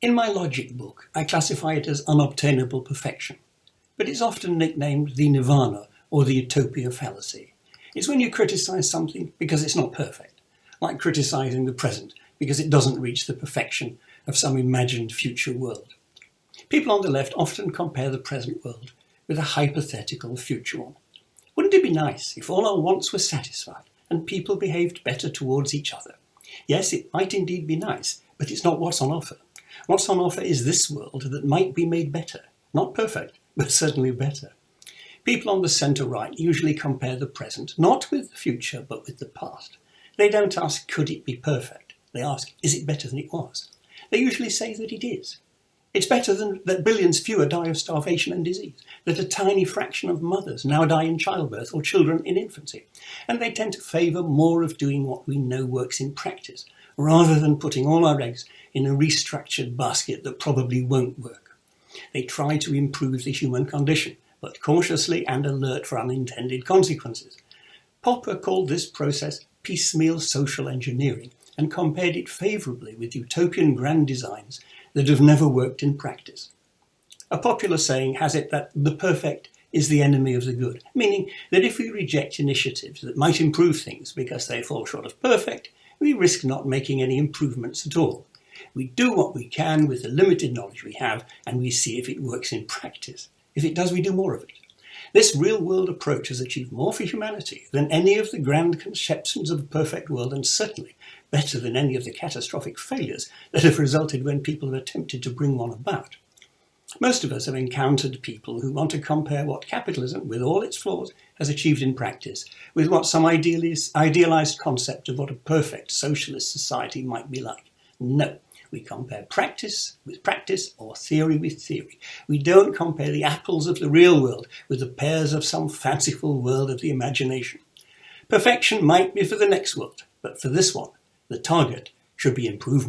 In my logic book, I classify it as unobtainable perfection, but it's often nicknamed the Nirvana or the Utopia Fallacy. It's when you criticise something because it's not perfect, like criticising the present because it doesn't reach the perfection of some imagined future world. People on the left often compare the present world with a hypothetical future one. Wouldn't it be nice if all our wants were satisfied and people behaved better towards each other? Yes, it might indeed be nice, but it's not what's on offer. What's on offer is this world that might be made better. Not perfect, but certainly better. People on the centre-right usually compare the present, not with the future, but with the past. They don't ask, could it be perfect? They ask, is it better than it was? They usually say that it is. It's better than that billions fewer die of starvation and disease, that a tiny fraction of mothers now die in childbirth or children in infancy. And they tend to favour more of doing what we know works in practice, rather than putting all our eggs in a restructured basket that probably won't work. They try to improve the human condition, but cautiously and alert for unintended consequences. Popper called this process piecemeal social engineering and compared it favourably with utopian grand designs that have never worked in practice. A popular saying has it that the perfect is the enemy of the good, meaning that if we reject initiatives that might improve things because they fall short of perfect, we risk not making any improvements at all. We do what we can with the limited knowledge we have, and we see if it works in practice. If it does, we do more of it. This real-world approach has achieved more for humanity than any of the grand conceptions of a perfect world, and certainly better than any of the catastrophic failures that have resulted when people have attempted to bring one about. Most of us have encountered people who want to compare what capitalism, with all its flaws, has achieved in practice with what some idealised concept of what a perfect socialist society might be like. No, we compare practice with practice or theory with theory. We don't compare the apples of the real world with the pears of some fanciful world of the imagination. Perfection might be for the next world, but for this one, the target should be improvement.